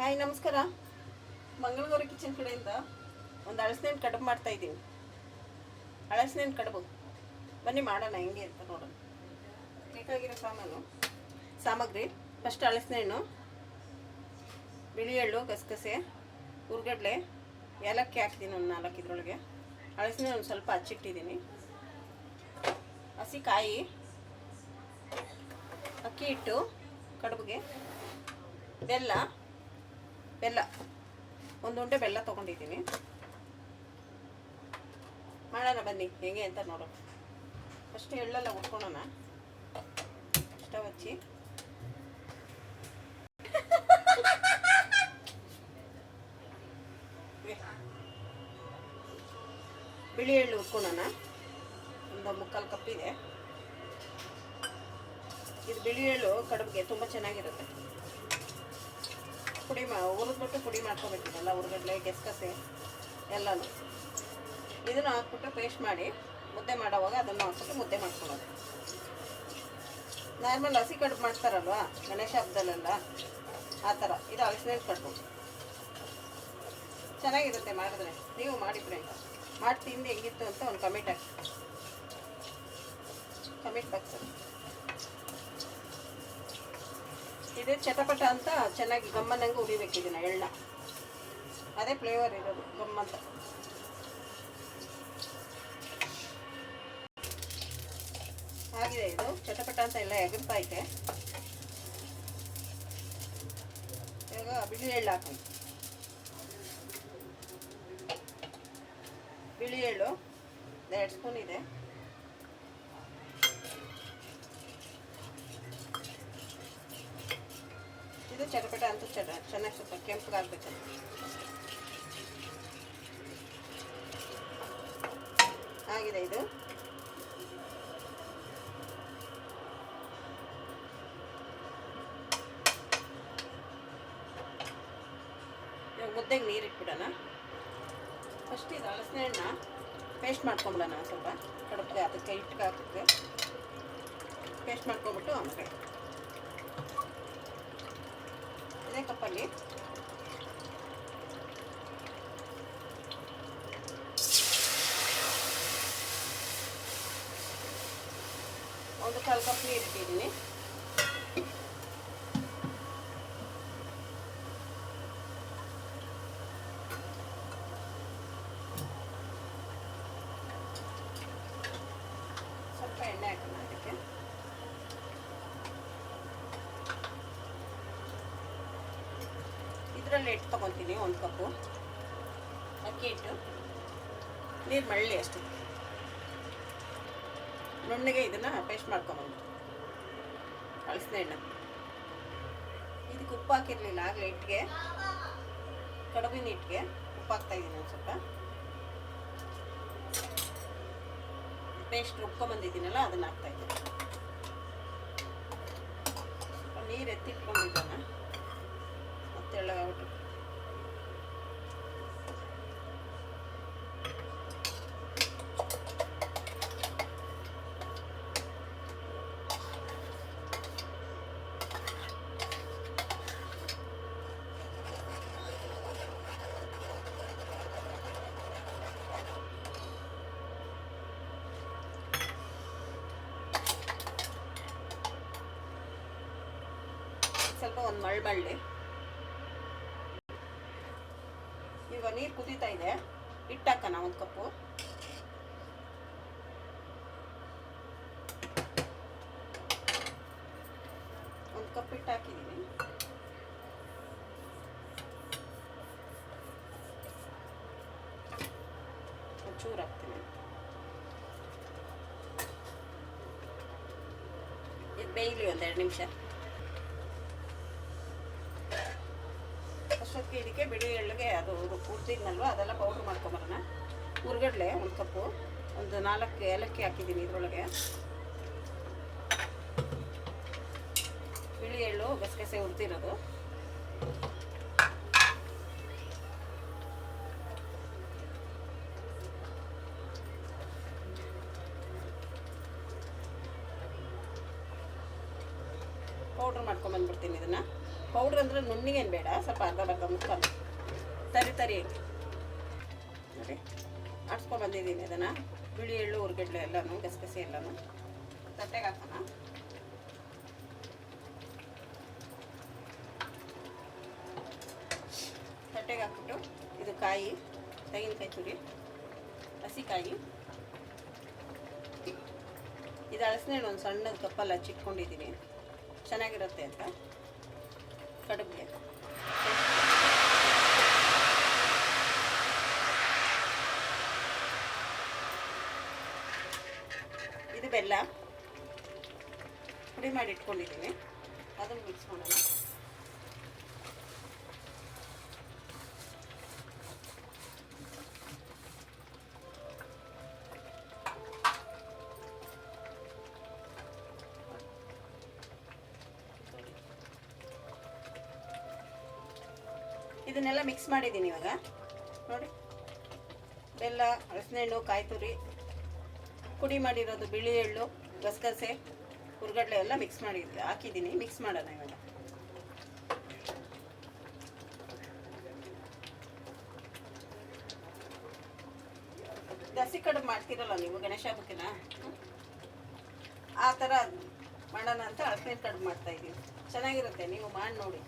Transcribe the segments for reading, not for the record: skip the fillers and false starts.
Hi ನಮಸ್ಕಾರ. Mangalagauri kitchen ಕಡೆಯಿಂದ ಒಂದು ಹಳಸಿನ ಕಡುಬು ಮಾಡ್ತಾಯಿದ್ದೀನಿ. ಹಳಸಿನ ಕಡುಬು ಬನ್ನಿ ಮಾಡೋಣ ಹೆಂಗೆ ಅಂತ ನೋಡೋಣ. ಬೇಕಾಗಿರೋ ಸಾಮಗ್ರಿ ಫಸ್ಟ್ ಹಳಸಿನ ಹಣ್ಣು, ಬಿಳಿ ಎಳ್ಳು, ಗಸಗಸೆ, ಹುರ್ಗಡ್ಲೆ, ಏಲಕ್ಕಿ ಹಾಕ್ತೀನಿ ಒಂದು 4 ಇದ್ರೊಳಗೆ. ಹಳಸಿನ ಒಂದು ಸ್ವಲ್ಪ ಹಚ್ಚಿಟ್ಟಿದ್ದೀನಿ. ಹಸಿ ಕಾಯಿ, ಅಕ್ಕಿ ಹಿಟ್ಟು ಕಡುಬಿಗೆ, ಬೆಲ್ಲ ಒಂದು ಉಂಡೆ ಬೆಲ್ಲ ತೊಗೊಂಡಿದ್ದೀನಿ. ಮಾಡೋಣ ಬನ್ನಿ ಹೇಗೆ ಅಂತ ನೋಡೋಣ. ಫಸ್ಟ್ ಎಳ್ಳೆಲ್ಲ ಹುರ್ಕೊಳ್ಳೋಣ. ಸ್ಟವ್ ಹಚ್ಚಿ ಬಿಳಿ ಎಳ್ಳು ಹುರ್ಕೊಳ್ಳೋಣ. ಒಂದು 3/4 ಕಪ್ ಇದೆ. ಇದು ಬಿಳಿ ಎಳ್ಳು ಕಡುಬಿಗೆ ತುಂಬ ಚೆನ್ನಾಗಿರುತ್ತೆ. ಹುರಿದ್ಬಿಟ್ಟು ಪುಡಿ ಮಾಡ್ಕೊಬೇಕಿದೆಲ್ಲ, ಹುರ್ಗಡ್ಲೆ, ಗಸಗಸೆ ಎಲ್ಲನೂ ಇದನ್ನು ಹಾಕ್ಬಿಟ್ಟು ಪೇಸ್ಟ್ ಮಾಡಿ ಮುದ್ದೆ ಮಾಡೋವಾಗ ಅದನ್ನು ಹಾಕ್ಬಿಟ್ಟು ಮುದ್ದೆ ಮಾಡ್ಕೊಳ್ಳೋದು. ನಾರ್ಮಲ್ ಹಸಿ ಕಡುಬು ಮಾಡ್ತಾರಲ್ವ ಗಣೇಶ ಹಬ್ಬದಲ್ಲೆಲ್ಲ, ಆ ಥರ ಇದು ಹಳಸಿನ ಕಡುಬು. ಚೆನ್ನಾಗಿರುತ್ತೆ ಮಾಡಿದ್ರೆ. ನೀವು ಮಾಡಿ ಫ್ರೆಂಡ್ಸ್, ಮಾಡಿ ತಿಂದು ಹೆಂಗಿತ್ತು ಅಂತ ಒಂದು ಕಮೆಂಟ್ ಬಾಕ್ಸಲ್ಲಿ. ಇದು ಚಟಪಟ ಅಂತ ಚೆನ್ನಾಗಿ ಗಮ್ಮನಂಗೆ ಉರಿಬೇಕು ಇದನ್ನು ಎಳ್ಳ. ಅದೇ ಫ್ಲೇವರ್ ಇರೋದು ಗಮ್ಮಂತ. ಆಗಿದೆ ಇದು ಚಟಪಟ ಅಂತ ಎಲ್ಲ ಎಗರ್ತಾ ಐತೆ. ಇವಾಗ ಬಿಳಿ ಎಳ್ಳು ಹಾಕಿ, ಬಿಳಿ ಎಳ್ಳು 2 ಸ್ಪೂನ್ ಇದೆ. ಇದು ಚಟಪಟ ಅಂತ ಚೆನ್ನಾಗಿ ಸ್ವಲ್ಪ ಕೆಂಪಗಾಗಬೇಕು. ಆಗಿದೆ ಇದು. ಇವಾಗ ಮುದ್ದೆಗೆ ನೀರು ಇಟ್ಬಿಡೋಣ. ಫಸ್ಟ್ ಇದು ಹಳಸಿನ ಹಣ್ಣು ಪೇಸ್ಟ್ ಮಾಡ್ಕೊಂಬಿಡೋಣ. ಸ್ವಲ್ಪ ಕಡುಬಿಗೆ ಅದಕ್ಕೆ ಹಿಟ್ಟಿಗೆ ಹಾಕಿದ್ರೆ ಪೇಸ್ಟ್ ಮಾಡ್ಕೊಂಬಿಟ್ಟು ಆಮೇಲೆ ಇದೇ ಕಪ್ಪಲ್ಲಿ ಒಂದು 1/4 ಕಪ್ ನೀರು ಇಟ್ಟಿದ್ದೀನಿ. ಸ್ವಲ್ಪ ಎಣ್ಣೆ ಹಾಕೋಣ ಅದಕ್ಕೆ. ಇದರಲ್ಲಿ ಹಿಟ್ಟು ತೊಗೊತೀನಿ 1 ಕಪ್ಪು ಅಕ್ಕಿ ಹಿಟ್ಟು. ನೀರು ಮಳ್ಳಿ ಅಷ್ಟು ನುಣ್ಣಗೆ ಇದನ್ನು ಪೇಸ್ಟ್ ಮಾಡ್ಕೊಂಬಂದು ಹಳಸಿನ ಹಣ್ಣು. ಇದಕ್ಕೆ ಉಪ್ಪು ಹಾಕಿರಲಿಲ್ಲ ಆಗಲೇ ಹಿಟ್ಟಿಗೆ, ಕಡುಬಿನ ಹಿಟ್ಟಿಗೆ ಉಪ್ಪು ಹಾಕ್ತಾಯಿದ್ದೀನಿ. ಒಂದು ಸ್ವಲ್ಪ ಪೇಸ್ಟ್ ರುಬ್ಕೊಂಬಂದಿದ್ದೀನಲ್ಲ ಅದನ್ನು ಹಾಕ್ತಾಯಿದ್ದೀನಿ. ನೀರು ಎತ್ತಿಟ್ಕೊಂಡಿದ್ದಾನೆ ಮತ್ತೆ ಎಳ್ಳಗಾಗ್ಬಿಟ್ಟು. ಸ್ವಲ್ಪ ಒಂದು ಮಳ್ಳಿ. ಈಗ ನೀರು ಕುದೀತಾ ಇದೆ. ಹಿಟ್ಟು ಹಾಕೋಣ 1 ಕಪ್ಪು. ಒಂದು ಕಪ್ ಹಿಟ್ಟು ಹಾಕಿದ್ದೀನಿ. ಒಂಚೂರು ಹಾಕ್ತೀನಿ. ಇದು ಬೇಯಲಿ ಒಂದು 2 ನಿಮಿಷ. ಅಷ್ಟೊತ್ತಿಗೆ ಇದಕ್ಕೆ ಬಿಳಿ ಎಳ್ಳಿಗೆ ಅದು ಹುರ್ದಿದ್ನಲ್ವ ಅದೆಲ್ಲ ಪೌಡ್ರ್ ಮಾಡ್ಕೊಂಬರೋಣ. ಹುರ್ಗಡ್ಲೆ 1 ಕಪ್ಪು, ಒಂದು 4 ಏಲಕ್ಕಿ ಹಾಕಿದ್ದೀನಿ ಇದರೊಳಗೆ. ಬಿಳಿ ಎಳ್ಳು, ಗಸಗಸೆ ಹುರ್ದಿರೋದು. ಪೌಡ್ರ್ ಮಾಡ್ಕೊಂಬಂದ್ಬಿಡ್ತೀನಿ ಇದನ್ನು. ಪೌಡ್ರ್ ಅಂದರೆ ನುಣ್ಣಿಗೇನು ಬೇಡ, ಸ್ವಲ್ಪ ಅರ್ಧ ಮುಕ್ಕಾಲು ತರಿ ನೋಡಿ ಆಡ್ಸ್ಕೊಂಬಂದಿದ್ದೀನಿ ಇದನ್ನು. ಬಿಳಿ ಎಳ್ಳು ಹುರ್ಗಡ್ಲೆ ಎಲ್ಲನೂ ಗಸಗಸೆ ಎಲ್ಲನೂ ತಟ್ಟೆಗೆ ಹಾಕೋಣ. ತಟ್ಟೆಗೆ ಹಾಕ್ಬಿಟ್ಟು ಇದು ಕಾಯಿ, ತೆಂಗಿನಕಾಯಿ ತುರಿ, ಹಸಿಕಾಯಿ, ಇದು ಹಳಸಿನ ಒಂದು ಸಣ್ಣದ ಕಪ್ಪಲ್ಲಿ ಹಚ್ಚಿಟ್ಕೊಂಡಿದ್ದೀನಿ ಚೆನ್ನಾಗಿರುತ್ತೆ ಅಂತ. ಕಡುಬಿಗೆ ಇದು ಬೆಲ್ಲ ಪುಡಿ ಮಾಡಿ ಇಟ್ಕೊಂಡಿದ್ದೀನಿ, ಅದನ್ನು ಮಿಕ್ಸ್ ಮಾಡೋಣ. ಇದನ್ನೆಲ್ಲ ಮಿಕ್ಸ್ ಮಾಡಿದ್ದೀನಿ ಇವಾಗ ನೋಡಿ. ಬೆಲ್ಲ, ಹಲಸಿನ ಹಣ್ಣು, ಕಾಯಿ ತುರಿ, ಪುಡಿ ಮಾಡಿರೋದು ಬಿಳಿ ಎಳ್ಳು, ಗಸಗಸೆ, ಹುರ್ಗಡ್ಲೆ ಎಲ್ಲ ಮಿಕ್ಸ್ ಹಾಕಿದ್ದೀನಿ. ಮಿಕ್ಸ್ ಮಾಡೋಣ ಇವಾಗ. ಹಸಿ ಕಡುಬು ಮಾಡ್ತೀರಲ್ಲ ನೀವು ಗಣೇಶ ಹಬ್ಬಕ್ಕೆನ, ಆ ಥರ ಮಾಡೋಣ ಅಂತ ಹಳಸಿನ ಕಡುಬು ಮಾಡ್ತಾಯಿದ್ದೀವಿ. ಚೆನ್ನಾಗಿರುತ್ತೆ, ನೀವು ಮಾಡಿ ನೋಡಿ.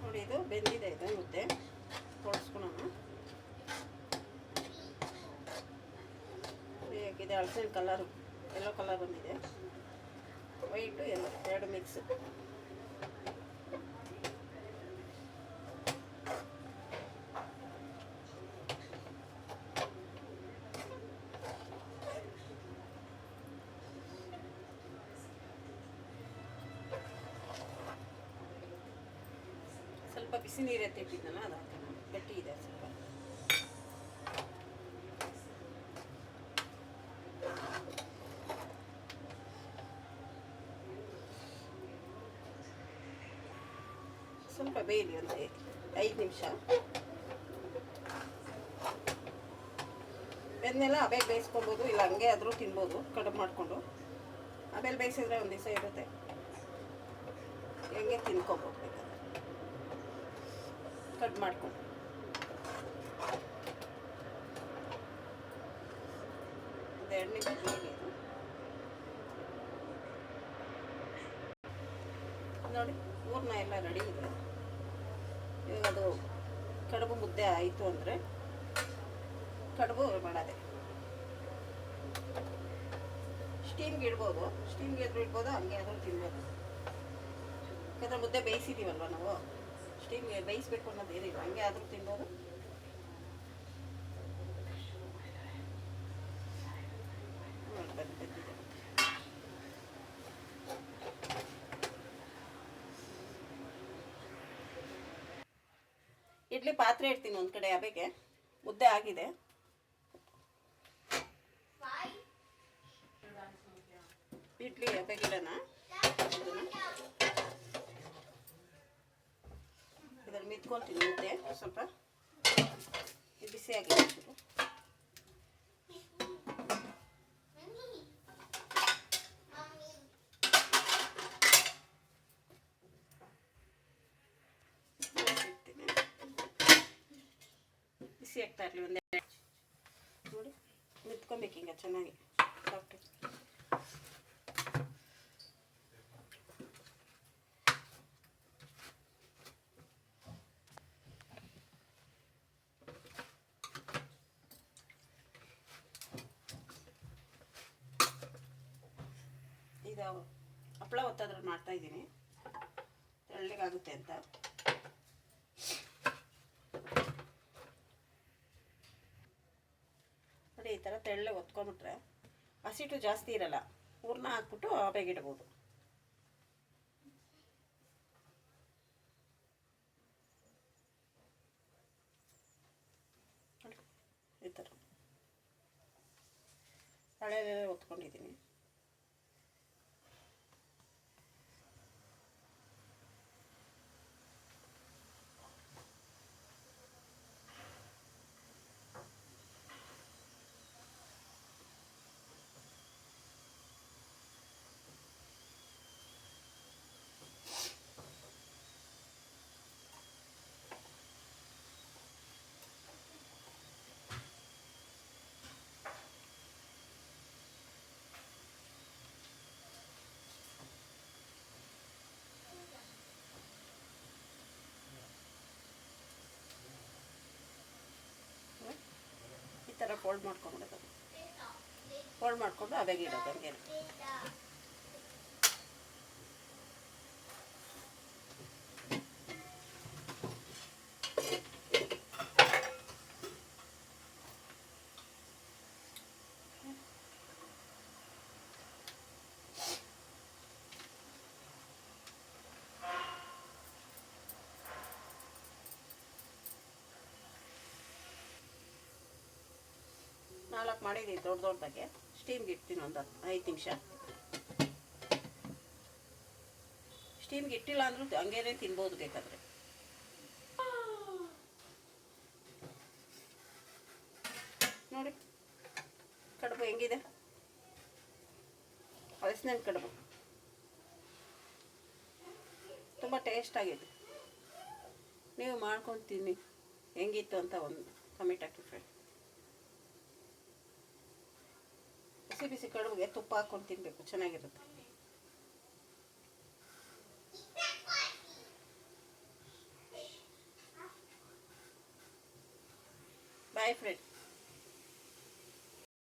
ನೋಡಿ ಇದು ಬೆಂದಿದೆ, ಇದು ಮುದ್ದೆ ತೊಳಸ್ಕೊಳ್ಳೋಣ. ಹೇಗಿದೆ ಹಳಸಿನ ಕಲರು, ಯೆಲ್ಲೋ ಕಲರ್ ಬಂದಿದೆ, ವೈಟು ಎಲ್ಲೋ ಎರಡು ಮಿಕ್ಸ್. ಸ್ವಲ್ಪ ಬಿಸಿ ನೀರು ಎತ್ತಿಟ್ಟಿದ್ದಲ್ಲ ಅದು ಹಾಕೋಣ. ಗಟ್ಟಿ ಇದೆ ಸ್ವಲ್ಪ. ಸ್ವಲ್ಪ ಬೇಯಲಿ ಒಂದು 5 ನಿಮಿಷ. ಬೆಂದೆಲ್ಲ ಆಮೇಲೆ ಬೇಯಿಸ್ಕೊಬೋದು, ಇಲ್ಲ ಹಂಗೆ ಆದರೂ ತಿನ್ಬೋದು ಕಡುಬು ಮಾಡಿಕೊಂಡು. ಆಮೇಲೆ ಬೇಯಿಸಿದ್ರೆ ಒಂದು ದಿವಸ ಇರುತ್ತೆ, ಹೆಂಗೆ ತಿನ್ಕೊಬೋದು ಬೇಕಾದ್ರೆ ಕಟ್ ಮಾಡ್ಕೊಂಡು. ಒಂದು 2 ನಿಮಿಷ ಬೇಯಲಿ ಇದು. ನೋಡಿ ಹೂರ್ಣ ಎಲ್ಲ ರೆಡಿ ಇದೆ. ಇವಾಗ ಅದು ಕಡುಬು ಮುದ್ದೆ ಆಯಿತು ಅಂದರೆ ಕಡುಬು ಮಾಡೋದೆ. ಸ್ಟೀಮ್ಗೆ ಇಡ್ಬೋದು, ಸ್ಟೀಮ್ಗೆ ಆದರೂ ಇಡ್ಬೋದು, ಹಂಗೆ ಆದರೂ ತಿನ್ಬೋದು. ಯಾಕಂದರೆ ಮುದ್ದೆ ಬೇಯಿಸಿದ್ದೀವಲ್ವ ನಾವು, ಸ್ಟೀಮ್ಗೆ ಬೇಯಿಸ್ಬೇಕು ಅನ್ನೋದು ಏನಿಲ್ಲ, ಹಂಗೆ ಆದರೂ ತಿನ್ಬೋದು. ಇಡ್ಲಿ ಪಾತ್ರೆ ಇಡ್ತೀನಿ ಒಂದು ಕಡೆ, ಹಬೆಗೆ ಮುದ್ದೆ ಆಗಿದೆ. ಇಡ್ಲಿ ಹಬೆಗಿಡೋಣ. ಇದನ್ನು ಮಿತ್ಕೊಳ್ತೀನಿ ಮುದ್ದೆ ಸ್ವಲ್ಪ ಬಿಸಿಯಾಗಿದೆ. ಬಿಸಿ ಆಗ್ತಾ ಇರಲಿ ಒಂದೇ ನೋಡಿ, ಮಿತ್ಕೊಬೇಕು ಹಿಂಗೆ ಚೆನ್ನಾಗಿ ಸಾಫ್ಟ್. ಇದು ಹಪ್ಪಳ ಒತ್ತೋದ್ರಲ್ಲಿ ಮಾಡ್ತಾಯಿದ್ದೀನಿ, ತೆಳ್ಳಗಾಗುತ್ತೆ ಅಂತ. ನೋಡಿ ಈ ಥರ ತೆಳ್ಳಗೆ ಒತ್ಕೊಂಡ್ಬಿಟ್ರೆ ಹಸಿಟ್ಟು ಜಾಸ್ತಿ ಇರಲ್ಲ. ಹೂರ್ಣ ಹಾಕ್ಬಿಟ್ಟು ಬೇಗಿಡ್ಬೋದು. ಈ ಥರ ಹಳೆಯಲ್ಲೆಲ್ಲ ಒತ್ಕೊಂಡಿದ್ದೀನಿ. ಫೋಲ್ಡ್ ಮಾಡ್ಕೊಂಬಿಡೋದು. ಫೋಲ್ಡ್ ಮಾಡಿಕೊಂಡು ಅವೆಗೆ ಇಡೋದು ಹಂಗೆ. ನಾಲ್ಕು ಮಾಡಿದ್ದೀನಿ ದೊಡ್ಡದಾಗೆ. ಸ್ಟೀಮ್ಗೆ ಇಡ್ತೀನಿ ಒಂದು 5 ನಿಮಿಷ. ಸ್ಟೀಮ್ಗೆ ಇಟ್ಟಿಲ್ಲ ಅಂದರೂ ಹಂಗೇನೆ ತಿನ್ಬೋದು ಬೇಕಾದರೆ. ನೋಡಿ ಕಡುಬು ಹೆಂಗಿದೆ, ಹಲಸಿನ ಕಡುಬು ತುಂಬ ಟೇಸ್ಟಾಗಿದೆ. ನೀವು ಮಾಡ್ಕೊಂಡು ತಿನ್ನಿ, ಹೆಂಗಿತ್ತು ಅಂತ ಒಂದು ಕಮೆಂಟ್ ಹಾಕಿ ಫ್ರೆಂಡ್. ಬಿಸಿ ಬಿಸಿ ಕಡುಬಿಗೆ ತುಪ್ಪ ಹಾಕ್ಕೊಂಡು ತಿನ್ನಬೇಕು, ಚೆನ್ನಾಗಿರುತ್ತೆ. Boy friend.